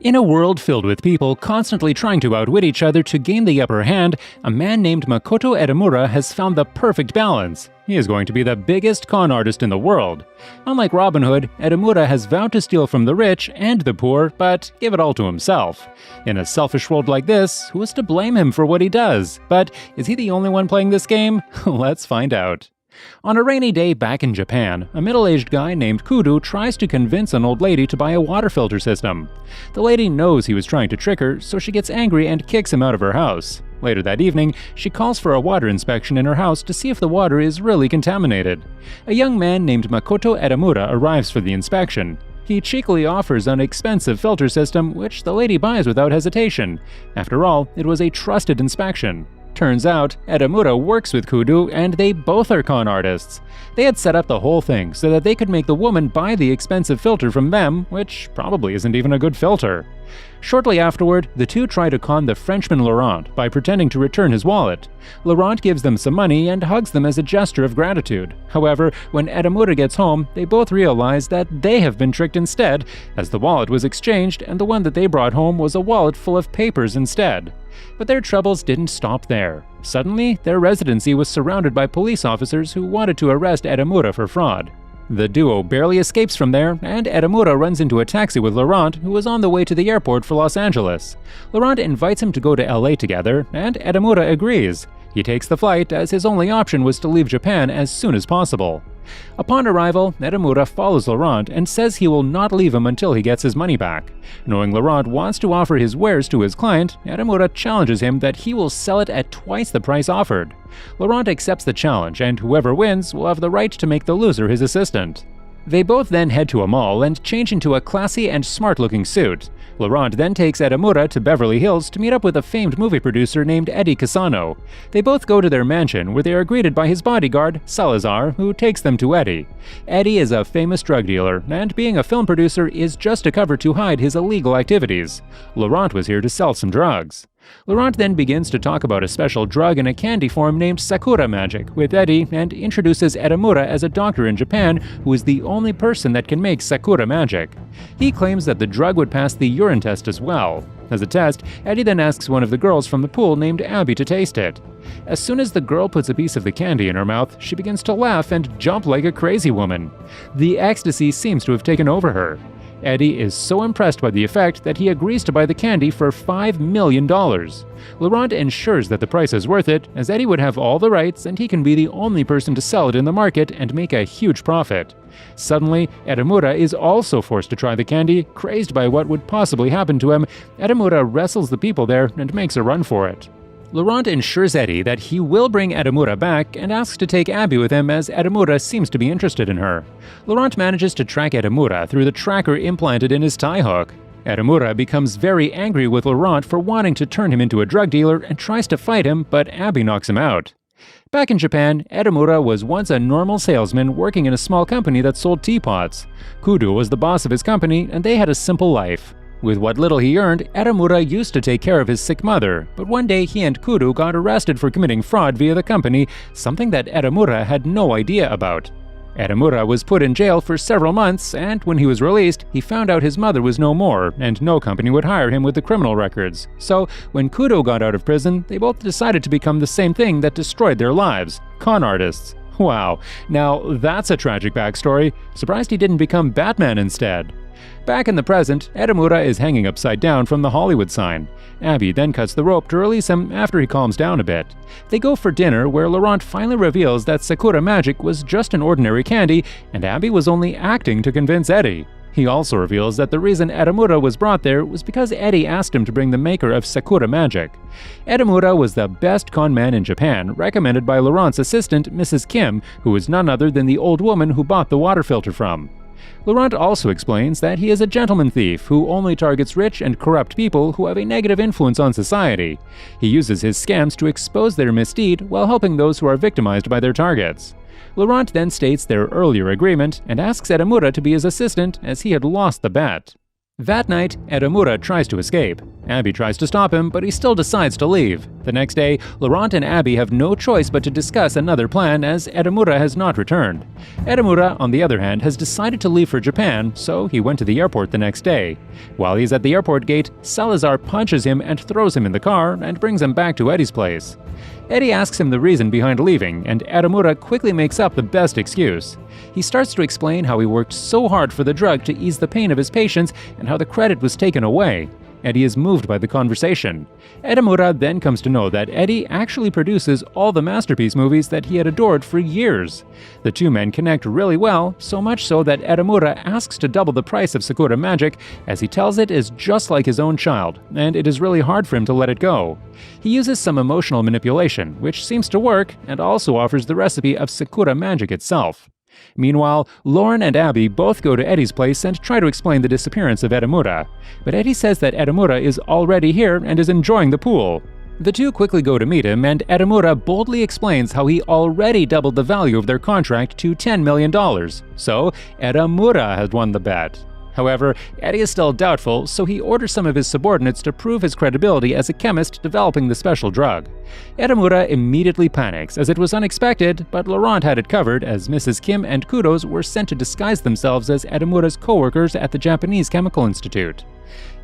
In a world filled with people constantly trying to outwit each other to gain the upper hand, a man named Makoto Edamura has found the perfect balance. He is going to be the biggest con artist in the world. Unlike Robin Hood, Edamura has vowed to steal from the rich and the poor, but give it all to himself. In a selfish world like this, who is to blame him for what he does? But is he the only one playing this game? Let's find out. On a rainy day back in Japan, a middle-aged guy named Kudo tries to convince an old lady to buy a water filter system. The lady knows he was trying to trick her, so she gets angry and kicks him out of her house. Later that evening, she calls for a water inspection in her house to see if the water is really contaminated. A young man named Makoto Edamura arrives for the inspection. He cheekily offers an expensive filter system, which the lady buys without hesitation. After all, it was a trusted inspection. Turns out, Edamura works with Kudo and they both are con artists. They had set up the whole thing so that they could make the woman buy the expensive filter from them, which probably isn't even a good filter. Shortly afterward, the two try to con the Frenchman Laurent by pretending to return his wallet. Laurent gives them some money and hugs them as a gesture of gratitude. However, when Edamura gets home, they both realize that they have been tricked instead, as the wallet was exchanged and the one that they brought home was a wallet full of papers instead. But their troubles didn't stop there. Suddenly, their residency was surrounded by police officers who wanted to arrest Edamura for fraud. The duo barely escapes from there, and Edamura runs into a taxi with Laurent, who is on the way to the airport for Los Angeles. Laurent invites him to go to LA together, and Edamura agrees. He takes the flight, as his only option was to leave Japan as soon as possible. Upon arrival, Edamura follows Laurent and says he will not leave him until he gets his money back. Knowing Laurent wants to offer his wares to his client, Edamura challenges him that he will sell it at twice the price offered. Laurent accepts the challenge, and whoever wins will have the right to make the loser his assistant. They both then head to a mall and change into a classy and smart-looking suit. Laurent then takes Edamura to Beverly Hills to meet up with a famed movie producer named Eddie Cassano. They both go to their mansion, where they are greeted by his bodyguard, Salazar, who takes them to Eddie. Eddie is a famous drug dealer, and being a film producer is just a cover to hide his illegal activities. Laurent was here to sell some drugs. Laurent then begins to talk about a special drug in a candy form named Sakura Magic with Eddie and introduces Edamura as a doctor in Japan who is the only person that can make Sakura Magic. He claims that the drug would pass the urine test as well. As a test, Eddie then asks one of the girls from the pool named Abby to taste it. As soon as the girl puts a piece of the candy in her mouth, she begins to laugh and jump like a crazy woman. The ecstasy seems to have taken over her. Eddie is so impressed by the effect that he agrees to buy the candy for $5 million. Laurent ensures that the price is worth it, as Eddie would have all the rights and he can be the only person to sell it in the market and make a huge profit. Suddenly, Edamura is also forced to try the candy. Crazed by what would possibly happen to him, Edamura wrestles the people there and makes a run for it. Laurent ensures Eddie that he will bring Edamura back and asks to take Abby with him, as Edamura seems to be interested in her. Laurent manages to track Edamura through the tracker implanted in his tie hook. Edamura becomes very angry with Laurent for wanting to turn him into a drug dealer and tries to fight him, but Abby knocks him out. Back in Japan, Edamura was once a normal salesman working in a small company that sold teapots. Kudo was the boss of his company, and they had a simple life. With what little he earned, Edamura used to take care of his sick mother, but one day he and Kudo got arrested for committing fraud via the company, something that Edamura had no idea about. Edamura was put in jail for several months, and when he was released, he found out his mother was no more, and no company would hire him with the criminal records. So, when Kudo got out of prison, they both decided to become the same thing that destroyed their lives: con artists. Wow, now that's a tragic backstory. Surprised he didn't become Batman instead. Back in the present, Edamura is hanging upside down from the Hollywood sign. Abby then cuts the rope to release him after he calms down a bit. They go for dinner, where Laurent finally reveals that Sakura Magic was just an ordinary candy, and Abby was only acting to convince Eddie. He also reveals that the reason Edamura was brought there was because Eddie asked him to bring the maker of Sakura Magic. Edamura was the best con man in Japan, recommended by Laurent's assistant, Mrs. Kim, who is none other than the old woman who bought the water filter from. Laurent also explains that he is a gentleman thief who only targets rich and corrupt people who have a negative influence on society. He uses his scams to expose their misdeed while helping those who are victimized by their targets. Laurent then states their earlier agreement and asks Edamura to be his assistant, as he had lost the bet. That night, Edamura tries to escape. Abby tries to stop him, but he still decides to leave. The next day, Laurent and Abby have no choice but to discuss another plan as Edamura has not returned. Edamura, on the other hand, has decided to leave for Japan, so he went to the airport the next day. While he's at the airport gate, Salazar punches him and throws him in the car and brings him back to Eddie's place. Eddie asks him the reason behind leaving, and Edamura quickly makes up the best excuse. He starts to explain how he worked so hard for the drug to ease the pain of his patients and how the credit was taken away. Eddie is moved by the conversation. Edamura then comes to know that Eddie actually produces all the masterpiece movies that he had adored for years. The two men connect really well, so much so that Edamura asks to double the price of Sakura Magic, as he tells it is just like his own child, and it is really hard for him to let it go. He uses some emotional manipulation, which seems to work, and also offers the recipe of Sakura Magic itself. Meanwhile, Lauren and Abby both go to Eddie's place and try to explain the disappearance of Edamura. But Eddie says that Edamura is already here and is enjoying the pool. The two quickly go to meet him, and Edamura boldly explains how he already doubled the value of their contract to $10 million. So, Edamura has won the bet. However, Eddie is still doubtful, so he orders some of his subordinates to prove his credibility as a chemist developing the special drug. Edamura immediately panics, as it was unexpected, but Laurent had it covered, as Mrs. Kim and Kudos were sent to disguise themselves as Edamura's co-workers at the Japanese Chemical Institute.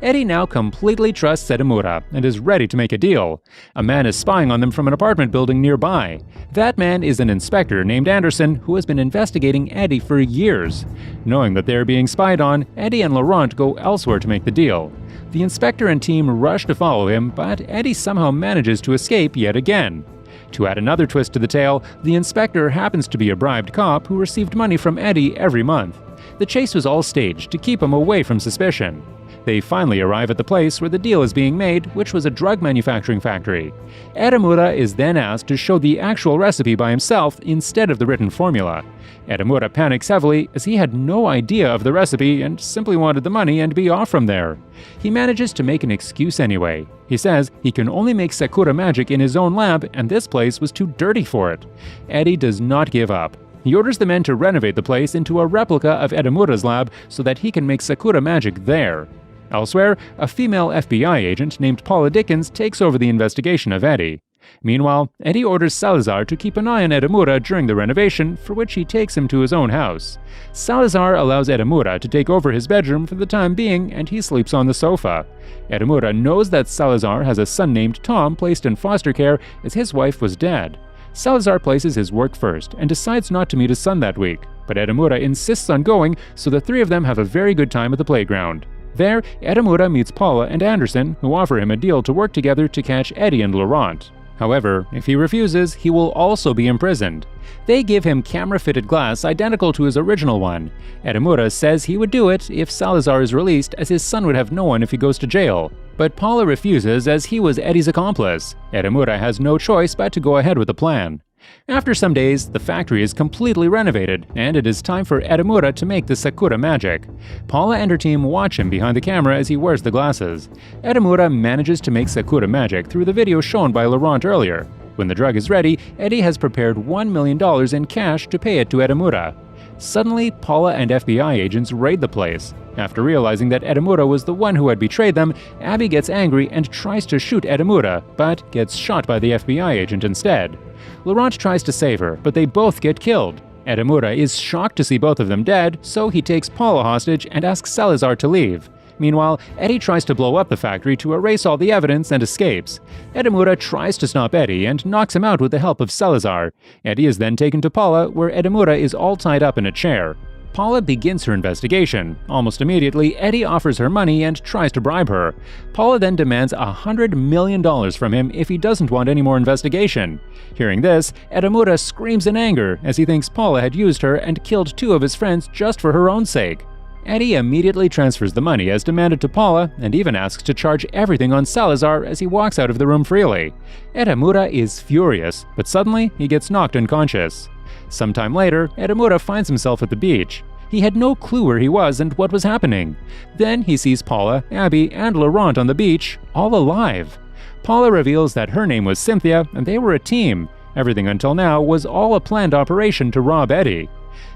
Eddie now completely trusts Edamura and is ready to make a deal. A man is spying on them from an apartment building nearby. That man is an inspector named Anderson who has been investigating Eddie for years. Knowing that they are being spied on, Eddie and Laurent go elsewhere to make the deal. The inspector and team rush to follow him, but Eddie somehow manages to escape yet again. To add another twist to the tale, the inspector happens to be a bribed cop who received money from Eddie every month. The chase was all staged to keep him away from suspicion. They finally arrive at the place where the deal is being made, which was a drug manufacturing factory. Edamura is then asked to show the actual recipe by himself instead of the written formula. Edamura panics heavily as he had no idea of the recipe and simply wanted the money and be off from there. He manages to make an excuse anyway. He says he can only make Sakura Magic in his own lab and this place was too dirty for it. Eddie does not give up. He orders the men to renovate the place into a replica of Edamura's lab so that he can make Sakura Magic there. Elsewhere, a female FBI agent named Paula Dickens takes over the investigation of Eddie. Meanwhile, Eddie orders Salazar to keep an eye on Edamura during the renovation, for which he takes him to his own house. Salazar allows Edamura to take over his bedroom for the time being, and he sleeps on the sofa. Edamura knows that Salazar has a son named Tom placed in foster care as his wife was dead. Salazar places his work first and decides not to meet his son that week, but Edamura insists on going, so the three of them have a very good time at the playground. There, Edamura meets Paula and Anderson, who offer him a deal to work together to catch Eddie and Laurent. However, if he refuses, he will also be imprisoned. They give him camera-fitted glass identical to his original one. Edamura says he would do it if Salazar is released, as his son would have no one if he goes to jail. But Paula refuses, as he was Eddie's accomplice. Edamura has no choice but to go ahead with the plan. After some days, the factory is completely renovated, and it is time for Edamura to make the Sakura Magic. Paula and her team watch him behind the camera as he wears the glasses. Edamura manages to make Sakura Magic through the video shown by Laurent earlier. When the drug is ready, Eddie has prepared $1 million in cash to pay it to Edamura. Suddenly, Paula and FBI agents raid the place. After realizing that Edamura was the one who had betrayed them, Abby gets angry and tries to shoot Edamura, but gets shot by the FBI agent instead. Laurent tries to save her, but they both get killed. Edamura is shocked to see both of them dead, so he takes Paula hostage and asks Salazar to leave. Meanwhile, Eddie tries to blow up the factory to erase all the evidence and escapes. Edamura tries to stop Eddie and knocks him out with the help of Salazar. Eddie is then taken to Paula, where Edamura is all tied up in a chair. Paula begins her investigation. Almost immediately, Eddie offers her money and tries to bribe her. Paula then demands $100 million from him if he doesn't want any more investigation. Hearing this, Edamura screams in anger as he thinks Paula had used her and killed two of his friends just for her own sake. Eddie immediately transfers the money as demanded to Paula and even asks to charge everything on Salazar as he walks out of the room freely. Edamura is furious, but suddenly he gets knocked unconscious. Sometime later, Edamura finds himself at the beach. He had no clue where he was and what was happening. Then he sees Paula, Abby, and Laurent on the beach, all alive. Paula reveals that her name was Cynthia and they were a team. Everything until now was all a planned operation to rob Eddie.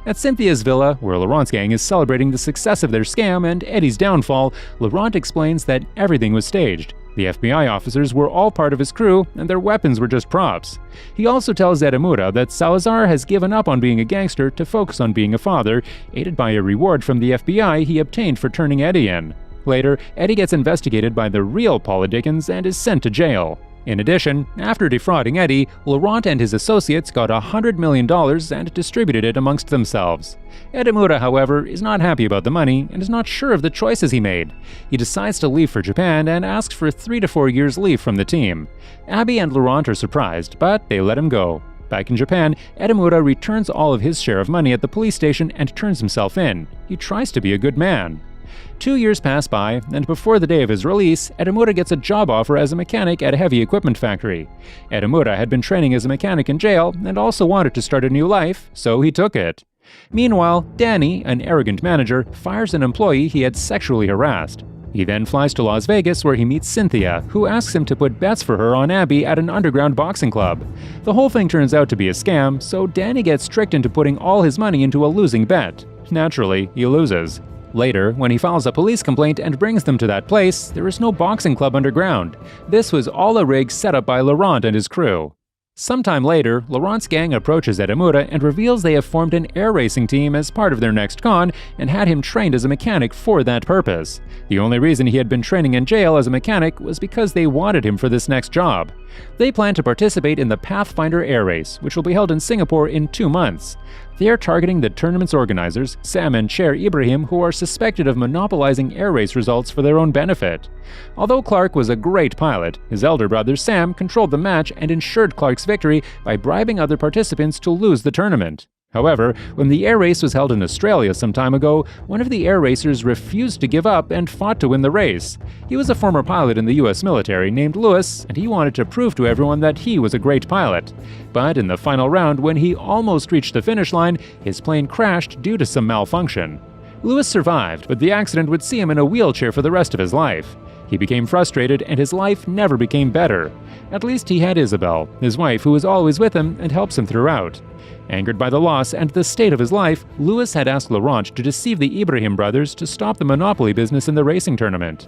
At Cynthia's villa, where Laurent's gang is celebrating the success of their scam and Eddie's downfall, Laurent explains that everything was staged. The FBI officers were all part of his crew, and their weapons were just props. He also tells Edamura that Salazar has given up on being a gangster to focus on being a father, aided by a reward from the FBI he obtained for turning Eddie in. Later, Eddie gets investigated by the real Paula Dickens and is sent to jail. In addition, after defrauding Eddie, Laurent and his associates got $100 million and distributed it amongst themselves. Edamura, however, is not happy about the money and is not sure of the choices he made. He decides to leave for Japan and asks for 3 to 4 years leave from the team. Abby and Laurent are surprised, but they let him go. Back in Japan, Edamura returns all of his share of money at the police station and turns himself in. He tries to be a good man. 2 years pass by, and before the day of his release, Edamura gets a job offer as a mechanic at a heavy equipment factory. Edamura had been training as a mechanic in jail and also wanted to start a new life, so he took it. Meanwhile, Danny, an arrogant manager, fires an employee he had sexually harassed. He then flies to Las Vegas where he meets Cynthia, who asks him to put bets for her on Abby at an underground boxing club. The whole thing turns out to be a scam, so Danny gets tricked into putting all his money into a losing bet. Naturally, he loses. Later, when he files a police complaint and brings them to that place, there is no boxing club underground. This was all a rig set up by Laurent and his crew. Sometime later, Laurent's gang approaches Edamura and reveals they have formed an air racing team as part of their next con and had him trained as a mechanic for that purpose. The only reason he had been training in jail as a mechanic was because they wanted him for this next job. They plan to participate in the Pathfinder Air Race, which will be held in Singapore in 2 months. They are targeting the tournament's organizers, Sam and Cher Ibrahim, who are suspected of monopolizing air race results for their own benefit. Although Clark was a great pilot, his elder brother Sam controlled the match and ensured Clark's victory by bribing other participants to lose the tournament. However, when the air race was held in Australia some time ago, one of the air racers refused to give up and fought to win the race. He was a former pilot in the US military named Lewis, and he wanted to prove to everyone that he was a great pilot. But in the final round, when he almost reached the finish line, his plane crashed due to some malfunction. Lewis survived, but the accident would see him in a wheelchair for the rest of his life. He became frustrated, and his life never became better. At least he had Isabel, his wife, who was always with him and helps him throughout. Angered by the loss and the state of his life, Lewis had asked Laurent to deceive the Ibrahim brothers to stop the monopoly business in the racing tournament.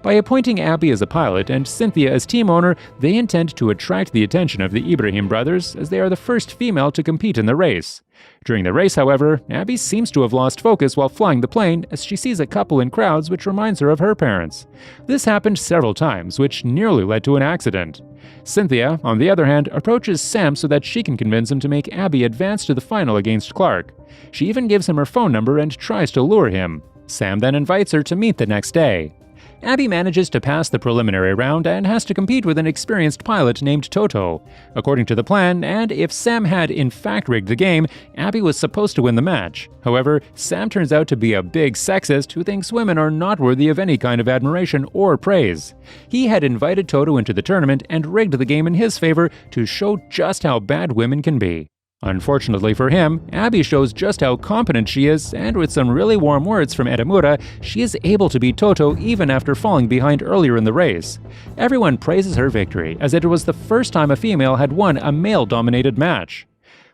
By appointing Abby as a pilot and Cynthia as team owner, they intend to attract the attention of the Ibrahim brothers, as they are the first female to compete in the race. During the race, however, Abby seems to have lost focus while flying the plane as she sees a couple in crowds which reminds her of her parents. This happened several times, which nearly led to an accident. Cynthia, on the other hand, approaches Sam so that she can convince him to make Abby advance to the final against Clark. She even gives him her phone number and tries to lure him. Sam then invites her to meet the next day. Abby manages to pass the preliminary round and has to compete with an experienced pilot named Toto. According to the plan, and if Sam had in fact rigged the game, Abby was supposed to win the match. However, Sam turns out to be a big sexist who thinks women are not worthy of any kind of admiration or praise. He had invited Toto into the tournament and rigged the game in his favor to show just how bad women can be. Unfortunately for him, Abby shows just how competent she is, and with some really warm words from Edamura, she is able to beat Toto even after falling behind earlier in the race. Everyone praises her victory, as it was the first time a female had won a male-dominated match.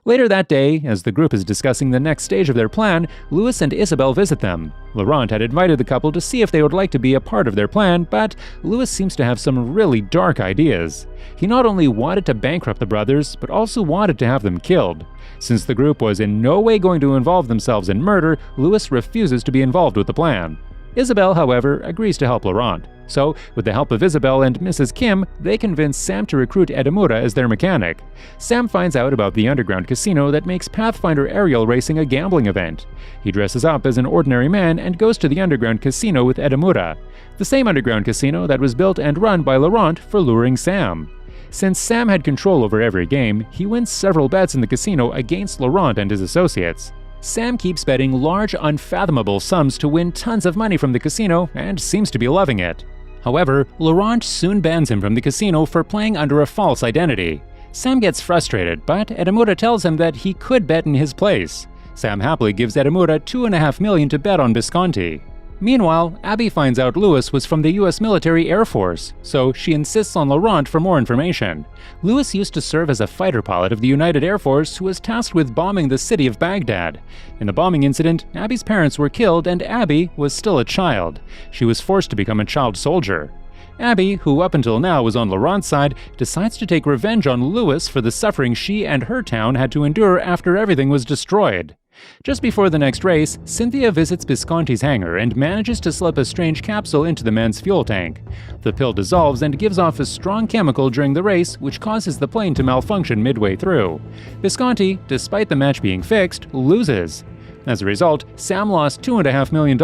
Later that day, as the group is discussing the next stage of their plan, Lewis and Isabel visit them. Laurent had invited the couple to see if they would like to be a part of their plan, but Lewis seems to have some really dark ideas. He not only wanted to bankrupt the brothers, but also wanted to have them killed. Since the group was in no way going to involve themselves in murder, Lewis refuses to be involved with the plan. Isabel, however, agrees to help Laurent. So, with the help of Isabel and Mrs. Kim, they convince Sam to recruit Edamura as their mechanic. Sam finds out about the underground casino that makes Pathfinder aerial racing a gambling event. He dresses up as an ordinary man and goes to the underground casino with Edamura, the same underground casino that was built and run by Laurent for luring Sam. Since Sam had control over every game, he wins several bets in the casino against Laurent and his associates. Sam keeps betting large, unfathomable sums to win tons of money from the casino and seems to be loving it. However, Laurent soon bans him from the casino for playing under a false identity. Sam gets frustrated, but Edamura tells him that he could bet in his place. Sam happily gives Edamura $2.5 million to bet on Visconti. Meanwhile, Abby finds out Lewis was from the US Military Air Force, so she insists on Laurent for more information. Lewis used to serve as a fighter pilot of the United Air Force who was tasked with bombing the city of Baghdad. In the bombing incident, Abby's parents were killed and Abby was still a child. She was forced to become a child soldier. Abby, who up until now was on Laurent's side, decides to take revenge on Lewis for the suffering she and her town had to endure after everything was destroyed. Just before the next race, Cynthia visits Visconti's hangar and manages to slip a strange capsule into the man's fuel tank. The pill dissolves and gives off a strong chemical during the race, which causes the plane to malfunction midway through. Visconti, despite the match being fixed, loses. As a result, Sam lost $2.5 million.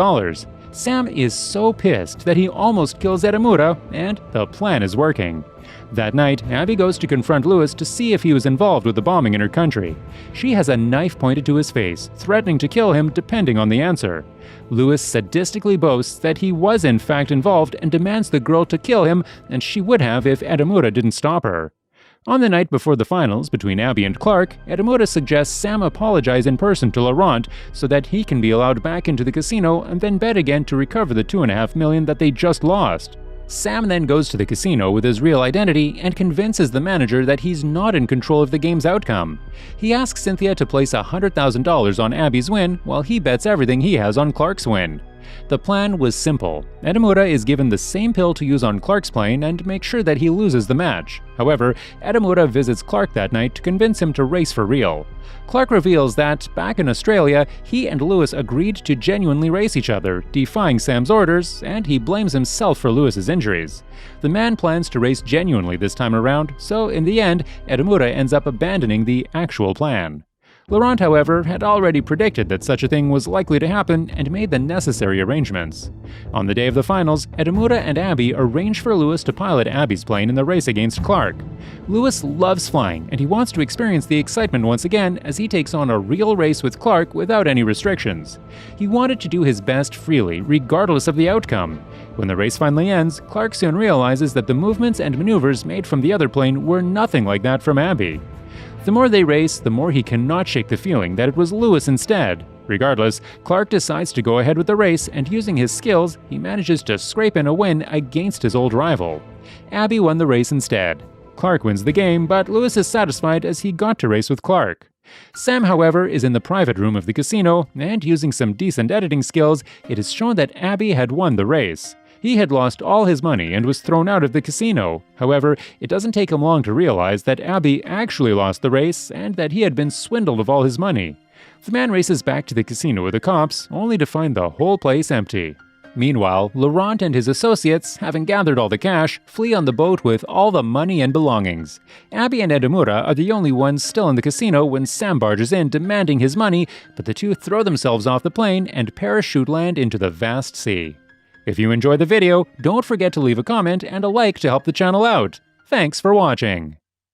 Sam is so pissed that he almost kills Edamura, and the plan is working. That night, Abby goes to confront Lewis to see if he was involved with the bombing in her country. She has a knife pointed to his face, threatening to kill him depending on the answer. Lewis sadistically boasts that he was in fact involved and demands the girl to kill him, and she would have if Edamura didn't stop her. On the night before the finals between Abby and Clark, Edamura suggests Sam apologize in person to Laurent so that he can be allowed back into the casino and then bet again to recover the $2.5 million that they just lost. Sam then goes to the casino with his real identity and convinces the manager that he's not in control of the game's outcome. He asks Cynthia to place $100,000 on Abby's win while he bets everything he has on Clark's win. The plan was simple. Edamura is given the same pill to use on Clark's plane and make sure that he loses the match. However, Edamura visits Clark that night to convince him to race for real. Clark reveals that, back in Australia, he and Lewis agreed to genuinely race each other, defying Sam's orders, and he blames himself for Lewis's injuries. The man plans to race genuinely this time around, so in the end, Edamura ends up abandoning the actual plan. Laurent, however, had already predicted that such a thing was likely to happen and made the necessary arrangements. On the day of the finals, Edamura and Abby arrange for Lewis to pilot Abby's plane in the race against Clark. Lewis loves flying, and he wants to experience the excitement once again as he takes on a real race with Clark without any restrictions. He wanted to do his best freely, regardless of the outcome. When the race finally ends, Clark soon realizes that the movements and maneuvers made from the other plane were nothing like that from Abby. The more they race, the more he cannot shake the feeling that it was Lewis instead. Regardless, Clark decides to go ahead with the race, and using his skills, he manages to scrape in a win against his old rival. Abby won the race instead. Clark wins the game, but Lewis is satisfied as he got to race with Clark. Sam, however, is in the private room of the casino, and using some decent editing skills, it is shown that Abby had won the race. He had lost all his money and was thrown out of the casino. However, it doesn't take him long to realize that Abby actually lost the race and that he had been swindled of all his money. The man races back to the casino with the cops, only to find the whole place empty. Meanwhile, Laurent and his associates, having gathered all the cash, flee on the boat with all the money and belongings. Abby and Edamura are the only ones still in the casino when Sam barges in demanding his money, but the two throw themselves off the plane and parachute land into the vast sea. If you enjoyed the video, don't forget to leave a comment and a like to help the channel out. Thanks for watching.